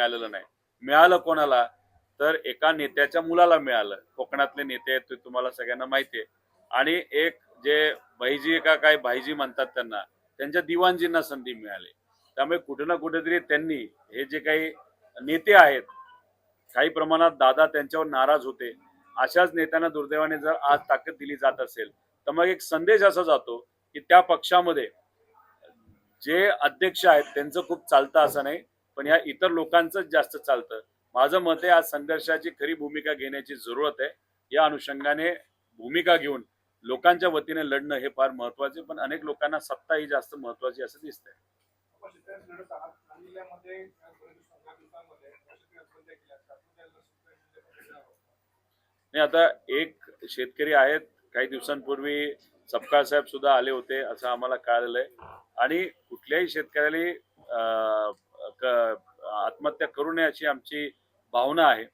मिळालेलं नाही. मिळालं कोणाला? तर एका नेत्याच्या मुलाला मिळालं. कोकणातले नेते आहेत ते तुम्हाला सगळ्यांना माहिती आहे. आणि एक जे भाईजी का काय भाईजी म्हणतात त्यांच्या दिवाणजींना संधी मिळाली. त्यामुळे कुठे ना कुठेतरी त्यांनी हे जे काही नेते आहेत, काही प्रमाणात दादा त्यांच्यावर नाराज होते. अशाच नेत्यांना दुर्दैवाने जर आज ताकद दिली जात असेल, तर मग एक संदेश असा जातो की त्या पक्षामध्ये जे अध्यक्ष आहेत त्यांचं खूप चालतं असं नाही, पण ह्या इतर लोकांचंच जास्त चालतं. माझं मत आहे आज संघर्षाची खरी भूमिका घेण्याची जरूरत आहे. या अनुषंगाने भूमिका घेऊन लोकांच्या वतीने लढणं हे फार महत्वाचे, पण अनेक लोकांना सत्ता ही जास्त महत्वाची असं दिसतंय. नाही, आता एक शेतकरी आहेत, काही दिवसांपूर्वी सपकाळ साहेब सुद्धा आले होते असं आम्हाला कळालेलं आहे. आणि कुठल्याही शेतकऱ्याला आत्महत्या करू नये अशी आमची भावना आहे.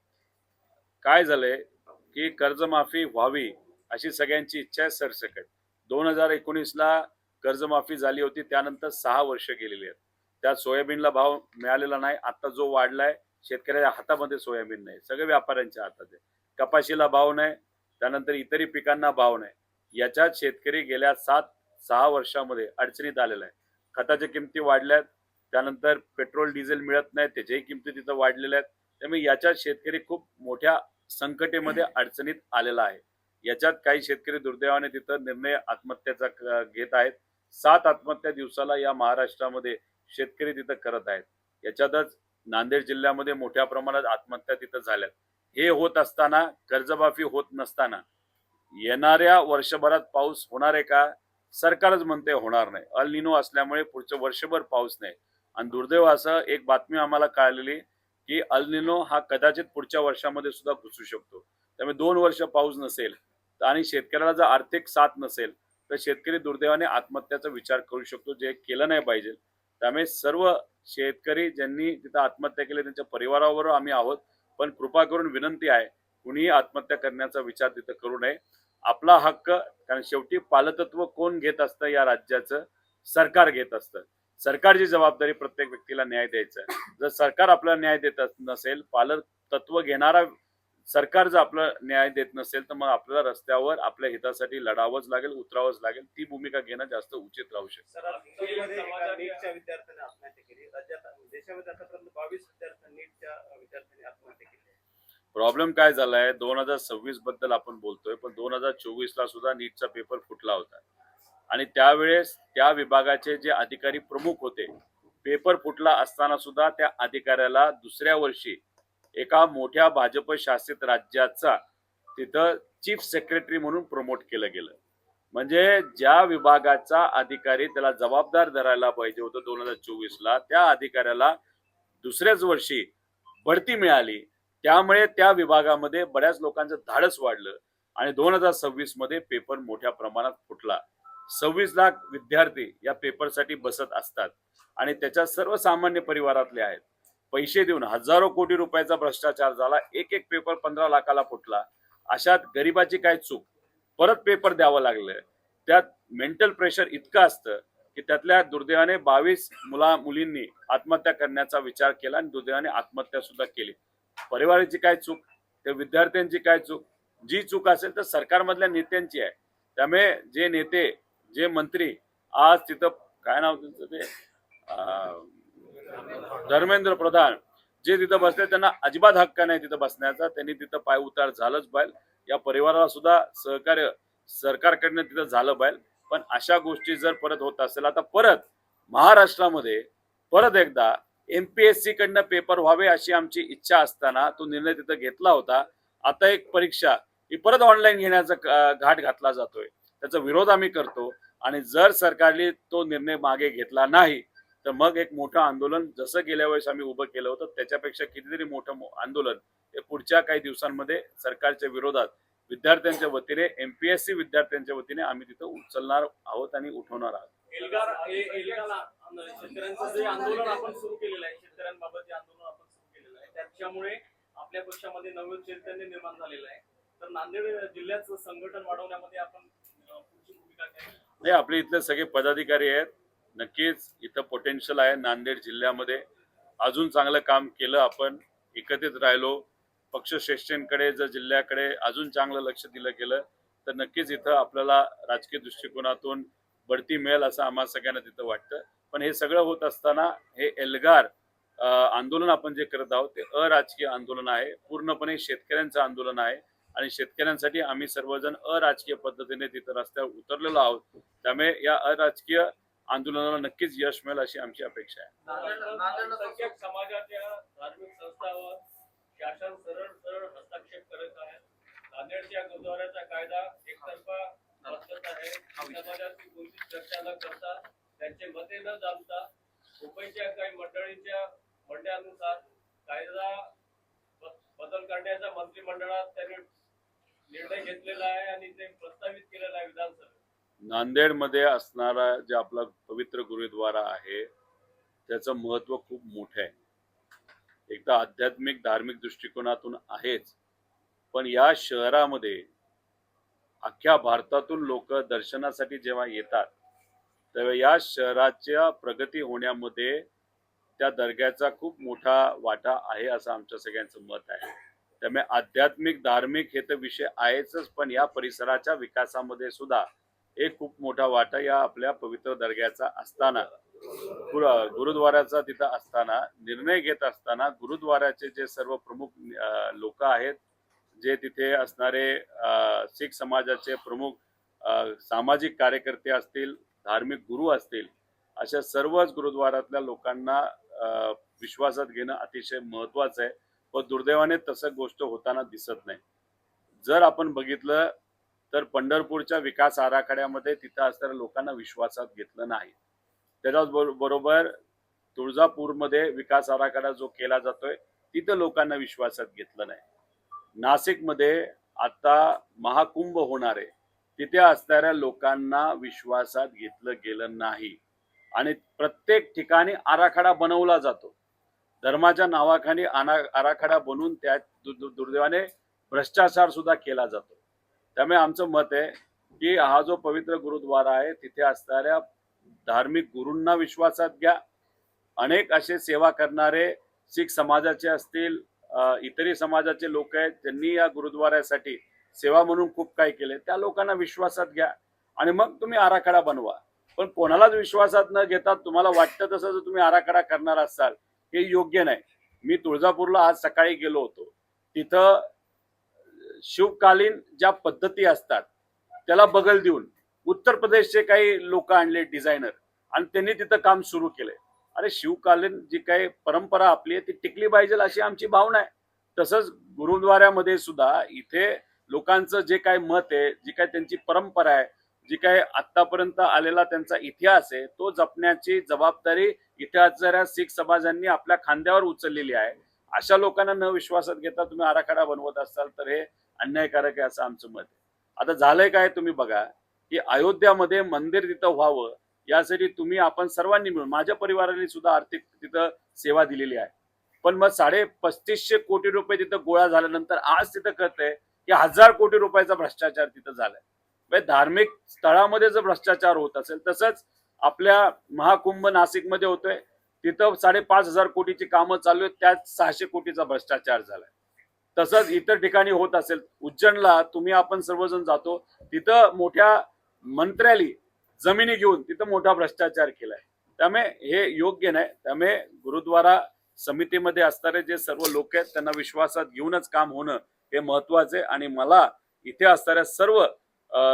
काय झालंय की कर्जमाफी व्हावी अशी सगळ्यांची इच्छा आहे सरसकट. 2019ला कर्जमाफी झाली होती, त्यानंतर 6 वर्ष गेलेली आहेत. त्यात सोयाबीनला भाव मिळालेला नाही. आता जो वाढलाय, शेतकऱ्याच्या हातामध्ये सोयाबीन नाही, सगळे व्यापाऱ्यांच्या हातात आहे. कपाशीला भाव नाही, त्यानंतर इतरही पिकांना भाव नाही. याच्यात शेतकरी गेल्या 6 वर्षामध्ये अडचणीत आलेला आहे. खताच्या किमती वाढल्यात, त्यानंतर पेट्रोल डिझेल मिळत नाही, त्याच्याही किमती तिथं वाढलेल्या आहेत. त्यामुळे याच्यात शेतकरी खूप मोठ्या संकटेमध्ये अडचणीत आलेला आहे. याच्यात काही शेतकरी दुर्दैवाने तिथं निर्णय आत्महत्याचा घेत आहेत. 7 आत्महत्या दिवसाला या महाराष्ट्रामध्ये शेतकरी तिथं करत आहेत. याच्यातच नांदेड जिल्ह्यामध्ये मोठ्या प्रमाणात आत्महत्या तिथं झाल्यात. हे होत असताना, कर्जमाफी होत नसताना येणाऱ्या वर्षभरात पाऊस होणार आहे का? सरकारच म्हणते होणार नाही. अल निनो असल्यामुळे पुढचं वर्षभर पाऊस नाही. आणि दुर्दैव असं एक बातमी आम्हाला कळालेली की अल निनो हा कदाचित पुढच्या वर्षामध्ये सुद्धा घुसू शकतो. त्यामुळे 2 वर्ष पाऊस नसेल आणि शेतकऱ्याला जर आर्थिक साथ नसेल तर शेतकरी दुर्दैवाने आत्महत्याचा विचार करू शकतो, जे केलं नाही पाहिजे. त्यामुळे सर्व शेतकरी ज्यांनी तिथं आत्महत्या केली त्यांच्या परिवाराबरोबर आम्ही आहोत, पण कृपा करून विनंती आहे, कुणीही आत्महत्या करण्याचा विचार तिथं करू नये. आपला हक्क, कारण शेवटी पालकत्व कोण घेत असतं या राज्याचं? सरकार घेत असतं. सरकारची जबाबदारी प्रत्येक व्यक्तीला न्याय द्यायचा. जर सरकार आपल्याला न्याय देत नसेल, पालक तत्व घेणारा सरकार जर आपला न्याय देत नसेल, तर मग आपल्याला रस्त्यावर आपल्या हितासाठी लढावंच लागेल, उतरावंच लागेल. ती भूमिका घेणं जास्त उचित राहू शकतं. प्रॉब्लेम काय झालाय, 2026 बद्दल आपण बोलतोय, पण 2024ला सुद्धा नीटचा पेपर फुटला होता. आणि त्यावेळेस त्या विभागाचे जे अधिकारी प्रमुख होते, पेपर फुटला असताना सुद्धा त्या अधिकाऱ्याला दुसऱ्या वर्षी एका मोठ्या भाजप शासित राज्याचा तिथं चीफ सेक्रेटरी म्हणून प्रमोट केलं गेलं. म्हणजे ज्या विभागाचा अधिकारी त्याला जबाबदार धरायला पाहिजे होतं 2024ला, त्या अधिकाऱ्याला दुसऱ्याच वर्षी बढती मिळाली. त्यामुळे त्या विभागामध्ये बऱ्याच लोकांचं धाडस वाढलं आणि 2026 मध्ये पेपर मोठ्या प्रमाणात फुटला. 26 लाख विद्यार्थी या पेपरसाठी बसत असतात आणि त्याच्या सर्वसामान्य परिवारातले आहेत. पैसे देऊन हजारो कोटी रुपयाचा भ्रष्टाचार झाला. एक एक पेपर 15 लाखाला फुटला. अशात गरिबाची काय चूक? परत पेपर द्यावं लागलं. त्यात मेंटल प्रेशर इतकं असतं की त्यातल्या दुर्दैवाने 22 मुलींनी आत्महत्या करण्याचा विचार केला आणि दुर्दैवाने आत्महत्या सुद्धा केली. परिवाराची काय चूक? त्या विद्यार्थ्यांची काय चूक? जी चूक असेल तर सरकारमधल्या नेत्यांची आहे. त्यामुळे जे नेते, जे मंत्री आज तिथं, काय नाव त्यांचं ते, धर्मेंद्र प्रधान, जे तिथं बसले, त्यांना अजिबात हक्क नाही तिथं बसण्याचा. त्यांनी तिथं पाय उतार झालंच पाहिजे. या परिवाराला सुद्धा सहकार्य सरकारकडनं तिथं झालं पाहिजे. पण अशा गोष्टी जर परत होत असेल, आता परत महाराष्ट्रामध्ये परत एकदा MPSC कडनं पेपर व्हावे अशी आमची इच्छा असताना तो निर्णय तिथं घेतला होता. आता एक परीक्षा ही परत ऑनलाईन घेण्याचा घाट घातला जातोय. त्याचा विरोध आम्ही करतो आणि जर सरकारने तो निर्णय मागे घेतला नाही तर मग एक मोठं आंदोलन, जसं गेल्या वेळेस आम्ही उभं केलं होतं त्याच्यापेक्षा कितीतरी मोठं आंदोलन हे पुढच्या काही दिवसांमध्ये सरकारच्या विरोधात विद्यार्थ्यांच्या वतीने, MPSC विद्यार्थ्यांच्या वतीने आम्ही तिथं उचलणार आहोत आणि उठवणार आहोत. शेतकऱ्यांचं जे आंदोलन आपण सुरू केलेलं आहे, शेतकऱ्यांबाबत जे आंदोलन आपण सुरू केलेलं आहे, त्याच्यामुळे आपल्या पक्षामध्ये नवीन चैतन्य निर्माण झालेलं आहे. तर नांदेड जिल्ह्याचं संघटन वाढवण्यामध्ये आपण पुढची भूमिका काय? नाही, आपले इथले सगळे पदाधिकारी आहेत. नक्कीच इथं पोटेन्शियल आहे नांदेड जिल्ह्यामध्ये. अजून चांगलं काम केलं, आपण एकत्रित राहिलो, पक्षश्रेष्ठींकडे जर जिल्ह्याकडे अजून चांगलं लक्ष दिलं गेलं तर नक्कीच इथं आपल्याला राजकीय दृष्टिकोनातून बढती मिळेल असं आम्हाला सगळ्यांना तिथं वाटतं. पण हे सगळं होत असताना हे एल्गार आंदोलन आपण जे करत आहोत ते अराजकीय आंदोलन आहे, पूर्णपणे शेतकऱ्यांचं आंदोलन आहे आणि शेतकऱ्यांसाठी आम्ही सर्वजण अराजकीय पद्धतीने तिथं रस्त्यावर उतरलेलो आहोत. त्यामुळे या अराजकीय आंदोलनाला नक्कीच यश मिळेल अशी आमची अपेक्षा आहे. अल्पसंख्याक समाजाच्या धार्मिक संस्थांवर शासन सरळ सरळ हस्तक्षेप करत आहे. नांदेडच्या गुरुद्वाराचा कायदा एकतर्फा बदलत आहे. समाजाची कोणतीच चर्चा न करता त्यांचे मते न जाणता मुंबईच्या काही मंडळींच्या म्हणण्यानुसार कायदा बदल करण्याचा मंत्रिमंडळात त्यांनी निर्णय घेतलेला आहे आणि ते प्रस्तावित केलेला आहे विधानसभेत. नांदेडमध्ये असणारा जे आपला पवित्र गुरुद्वारा आहे त्याचं महत्त्व खूप मोठं आहे. एक तर आध्यात्मिक धार्मिक दृष्टिकोनातून आहेच, पण या शहरामध्ये अख्ख्या भारतातून लोक दर्शनासाठी जेव्हा येतात तेव्हा या शहराच्या प्रगती होण्यामध्ये त्या दर्ग्याचा खूप मोठा वाटा आहे असं आमच्या सगळ्यांचं मत आहे. त्यामुळे आध्यात्मिक धार्मिक हे तर विषय आहेच, पण या परिसराच्या विकासामध्ये सुद्धा एक खूप मोठा वाटा या आपल्या पवित्र दर्ग्याचा असताना, गुरुद्वाराचा तिथं असताना, निर्णय घेत असताना गुरुद्वाराचे जे सर्व प्रमुख लोक आहेत, जे तिथे असणारे शीख समाजाचे प्रमुख सामाजिक कार्यकर्ते असतील, धार्मिक गुरु असतील, अशा सर्वच गुरुद्वारातल्या लोकांना विश्वासात घेणं अतिशय महत्वाचं आहे. पण दुर्दैवाने तसं गोष्ट होताना दिसत नाही. जर आपण बघितलं तर पंढरपूरच्या विकास आराखड्यामध्ये तिथं असणाऱ्या लोकांना विश्वासात घेतलं नाही. त्याच्याच बरोबर तुळजापूरमध्ये विकास आराखडा जो केला जातोय तिथं लोकांना विश्वासात घेतलं नाही. नाशिकमध्ये आता महाकुंभ होणार आहे, तिथे असणाऱ्या लोकांना विश्वासात घेतलं गेलं नाही आणि प्रत्येक ठिकाणी आराखडा बनवला जातो. धर्माच्या नावाखाली आराखडा बनवून त्यात दुर्दैवाने भ्रष्टाचार सुद्धा केला जातो. त्यामुळे आमचं मत आहे की हा जो पवित्र गुरुद्वारा आहे तिथे असणाऱ्या धार्मिक गुरूंना विश्वासात घ्या. अनेक असे सेवा करणारे शीख समाजाचे असतील, इतरही समाजाचे लोक आहेत, त्यांनी या गुरुद्वारासाठी सेवा म्हणून खूप काही केले, त्या लोकांना विश्वासात घ्या आणि मग तुम्ही आराखडा बनवा. पण कोणालाच विश्वासात न घेता तुम्हाला वाटतं तसं जर तुम्ही आराखडा करणार असाल हे योग्य नाही. मी तुळजापूरला आज सकाळी गेलो होतो, तिथं शिवकालीन ज्या पद्धती असतात त्याला बगल देऊन उत्तर प्रदेशचे काही लोक आणले डिझायनर आणि त्यांनी तिथं काम सुरू केलंय. अरे शिवकालीन जी काही परंपरा आपली आहे ती टिकली पाहिजे अशी आमची भावना आहे. तसंच गुरुद्वाऱ्यामध्ये सुद्धा इथे लोकांचं जे काही मत आहे, जी काही त्यांची परंपरा आहे, जी काही आतापर्यंत आलेला त्यांचा इतिहास आहे तो जपण्याची जबाबदारी इथे असणाऱ्या शीख समाजांनी आपल्या खांद्यावर उचललेली आहे. अशा लोकांना न विश्वासात घेता तुम्ही आराखडा बनवत असाल तर हे अन्यायकारक आहे असं आमचं मत आहे. आता झालंय काय तुम्ही बघा की अयोध्यामध्ये मंदिर तिथं व्हावं यासाठी तुम्ही आपण सर्वांनी मिळून, माझ्या परिवाराने सुद्धा आर्थिक तिथं सेवा दिलेली आहे, पण मग 3500 कोटी रुपये तिथं गोळा झाल्यानंतर आज तिथं कळतंय की 1000 कोटी रुपयाचा भ्रष्टाचार तिथं झालाय. म्हणजे धार्मिक स्थळामध्ये जर भ्रष्टाचार होत असेल, तसंच आपल्या महाकुंभ नाशिकमध्ये होतोय, तिथं 5500 कोटीची कामं चालू आहेत, त्यात 600 कोटीचा भ्रष्टाचार झालाय. तसंच इतर ठिकाणी होत असेल, उज्जैनला तुम्ही आपण सर्वजण जातो, तिथं मोठ्या मंत्र्याली जमिनी घेऊन तिथं मोठा भ्रष्टाचार केलाय. त्यामुळे हे योग्य नाही. त्यामुळे गुरुद्वारा समितीमध्ये असणारे जे सर्व लोक आहेत त्यांना विश्वासात घेऊनच काम होणं हे महत्वाचं आहे. आणि मला इथे असणाऱ्या सर्व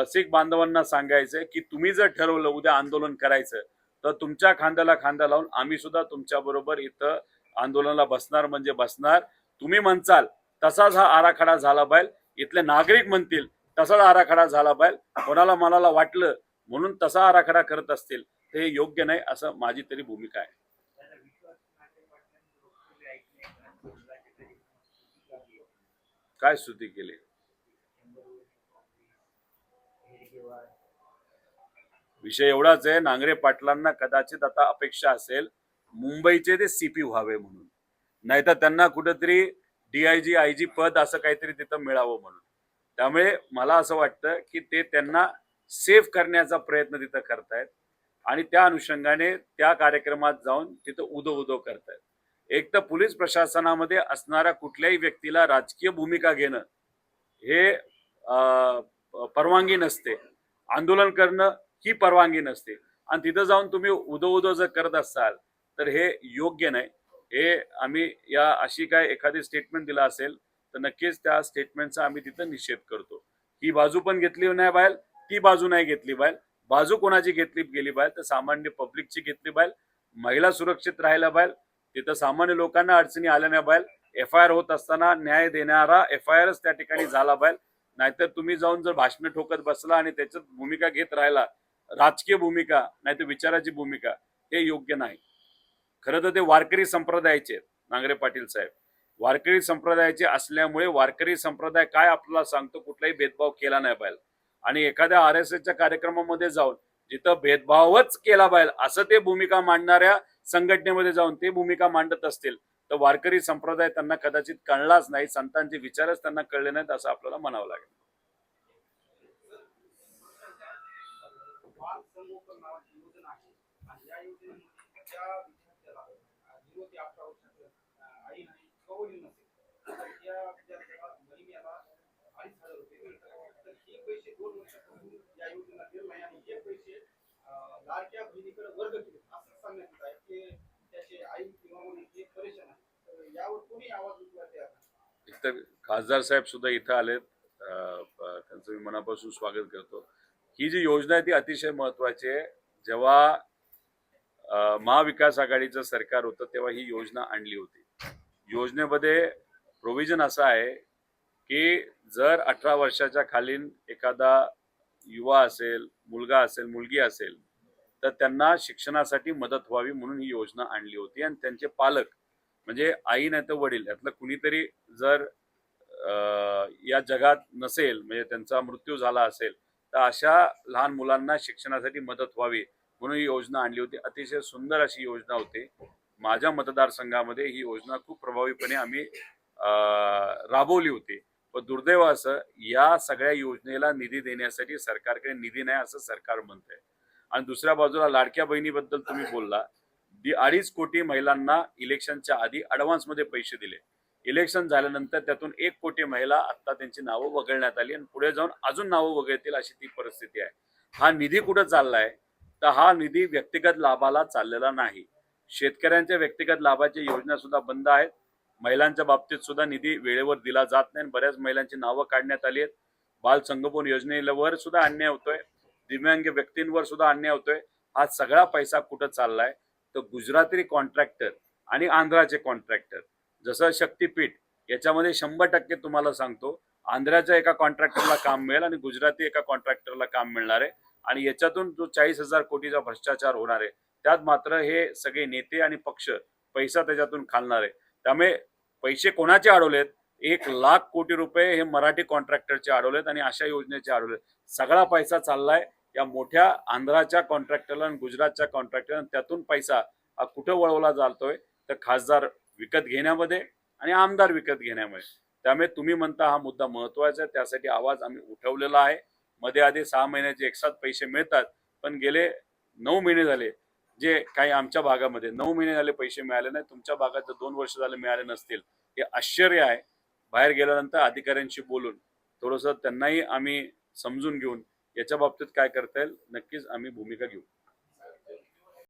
शीख बांधवांना सांगायचंय की तुम्ही जर ठरवलं उद्या आंदोलन करायचं तर तुमच्या खांद्याला खांदा लावून आम्ही सुद्धा तुमच्या बरोबर इथं आंदोलनाला बसणार म्हणजे बसणार. तुम्ही म्हणचाल तसाच हा आराखडा झाला पाहिजे, इथले नागरिक म्हणतील तसाच आराखडा झाला पाहिजे, कोणाला मनाला वाटलं म्हणून तसा आराखडा करत असतील तर हे योग्य नाही असं माझी तरी भूमिका आहे. काय स्तुती केली? विषय एवढाच आहे, नांगरे पाटलांना कदाचित आता अपेक्षा असेल मुंबईचे ते सीपी व्हावे म्हणून, नाहीतर त्यांना कुठेतरी DIG IG पद असं काहीतरी तिथं मिळावं म्हणून. त्यामुळे मला असं वाटतं की ते त्यांना सेव्ह करण्याचा प्रयत्न तिथं करतायत आणि त्या अनुषंगाने त्या कार्यक्रमात जाऊन तिथं उदो उदो करतायत. एक तर पोलीस प्रशासनामध्ये असणाऱ्या कुठल्याही व्यक्तीला राजकीय भूमिका घेणं हे परवानगी नसते. आंदोलन करणं ही परवानगी नसते आणि तिथं जाऊन तुम्ही उदो जर करत असाल तर हे योग्य नाही. हे आम्ही या अशी काय एखादी स्टेटमेंट दिला असेल तर नक्कीच त्या स्टेटमेंटचा आम्ही तिथं निषेध करतो. ही बाजू पण घेतली नाही बाहेर, ती बाजू नाही घेतली बाहेर. बाजू कोणाची घेतली गेली बाहेर तर सामान्य पब्लिकची घेतली बाहेर. महिला सुरक्षित राहायला बाहेर, तिथं सामान्य लोकांना अडचणी आल्या नाही बाहेर. FIR होत असताना न्याय देणारा FIRच त्या ठिकाणी झाला बाहेर. नाहीतर तुम्ही जाऊन जर भाषण ठोकत बसला आणि त्याच्यात भूमिका घेत राहिला, राजकीय भूमिका नाहीतर विचाराची भूमिका, हे योग्य नाही. खरं तर ते वारकरी संप्रदायाचे नांगरे पाटील साहेब वारकरी संप्रदायाचे असल्यामुळे वारकरी संप्रदाय काय आपल्याला सांगतो, कुठलाही भेदभाव केला नाही पाहिजे. आणि एखाद्या RSSच्या कार्यक्रमामध्ये जाऊन जिथं भेदभावच केला पाहिजे असं ते भूमिका मांडणाऱ्या संघटनेमध्ये जाऊन ते भूमिका मांडत असतील तर वारकरी संप्रदाय त्यांना कदाचित कळलाच नाही, संतांचे विचारच त्यांना कळले नाहीत असं आपल्याला म्हणावं लागेल. बाल संगोपन नावाची योजना आहे आणि या योजनेमध्ये त्या विद्यार्थ्याला 0 ते 18 वर्षाचं आई नाही किंवा वडील नसेल तर त्या विद्यार्थ्याला महिन्याला 2,500 रुपये मिळतात. तर हे पैसे 2 वर्षापासून या योजना दिले नाही आणि हे पैसे लाडक्या बहिणीकडे वर्ग केले असं सांगण्यात येत आहे की त्याचे आई किंवा वडील हे परेशान आहे. तर यावर कोणी आवाज उठवा तयार नाही. इथं खासदार साहेब सुद्धा इथं आलेत. त्यांचं मी मनापासून स्वागत करतो. ही जी योजना आहे ती अतिशय महत्वाची आहे. जेव्हा महाविकास आघाडीचं सरकार होतं तेव्हा ही योजना आणली होती. योजनेमध्ये प्रोव्हिजन असं आहे की जर 18 वर्षाच्या खालील एखादा युवा असेल, मुलगा असेल, मुलगी असेल तर त्यांना शिक्षणासाठी मदत व्हावी म्हणून ही योजना आणली होती. आणि त्यांचे पालक म्हणजे आई नाही तर वडील यातलं कुणीतरी जर या जगात नसेल, म्हणजे त्यांचा मृत्यू झाला असेल तर अशा लहान मुलांना शिक्षणासाठी मदत व्हावी म्हणून ही योजना आणली होती. अतिशय सुंदर अशी योजना होती. माझ्या मतदारसंघामध्ये ही योजना खूप प्रभावीपणे आम्ही राबवली होती. पण दुर्दैव असं या सगळ्या योजनेला निधी देण्यासाठी सरकारकडे निधी नाही असं सरकार म्हणतंय. आणि दुसऱ्या बाजूला लाडक्या बहिणीबद्दल तुम्ही बोलला. 2.5 कोटी महिलांना इलेक्शनच्या आधी ऍडव्हान्स मध्ये पैसे दिले. इलेक्शन झाल्यानंतर त्यातून 1 कोटी महिला आता त्यांची नावं वगळण्यात आली आणि पुढे जाऊन अजून नावं वगळतील अशी ती परिस्थिती आहे. हा निधी कुठं चाललाय तर हा निधी व्यक्तिगत लाभाला चाललेला नाही. शेतकऱ्यांच्या व्यक्तिगत लाभाची योजना सुद्धा बंद आहेत. महिलांच्या बाबतीत सुद्धा निधी वेळेवर दिला जात नाही. बऱ्याच महिलांची नावं काढण्यात आली आहेत. बाल संगोपन योजनेवर सुद्धा अन्याय होतोय. दिव्यांग व्यक्तींवर सुद्धा अन्याय होतोय. हा सगळा पैसा कुठं चाललाय तर गुजराती कॉन्ट्रॅक्टर आणि आंध्राचे कॉन्ट्रॅक्टर. जसं शक्तीपीठ याच्यामध्ये 100% तुम्हाला सांगतो आंध्राच्या एका कॉन्ट्रॅक्टरला काम मिळेल आणि गुजराती एका कॉन्ट्रॅक्टरला काम मिळणार आहे. आणि याच्यातून जो 40,000 कोटीचा भ्रष्टाचार होणार आहे त्यात मात्र हे सगळे नेते आणि पक्ष पैसा त्याच्यातून खालणार आहे. त्यामुळे पैसे कोणाचे अडवलेत? 1,00,000 कोटी रुपये हे मराठी कॉन्ट्रॅक्टरचे अडवलेत आणि अशा योजनेचे अडवलेत. सगळा पैसा चाललाय या मोठ्या आंध्राच्या कॉन्ट्रॅक्टरला आणि गुजरातच्या कॉन्ट्रॅक्टरला. त्यातून पैसा हा कुठं वळवला जातोय तर खासदार विकत घेण्यामध्ये आणि आमदार विकत घेण्यामध्ये. त्यामुळे तुम्ही म्हणता हा मुद्दा महत्वाचा आहे, त्यासाठी आवाज आम्ही उठवलेला आहे. मध्ये आधी 6 महिन्याचे एकसाथ पैसे मिळतात पण गेले 9 महिने झाले जे काही आमच्या भागामध्ये 9 महिने झाले पैसे मिळाले नाही. तुमच्या भागात जर 2 वर्ष झाले मिळाले नसतील हे आश्चर्य आहे. बाहेर गेल्यानंतर अधिकाऱ्यांशी बोलून थोडंसं त्यांनाही आम्ही समजून घेऊन याच्या बाबतीत काय करता येईल नक्कीच आम्ही भूमिका घेऊ.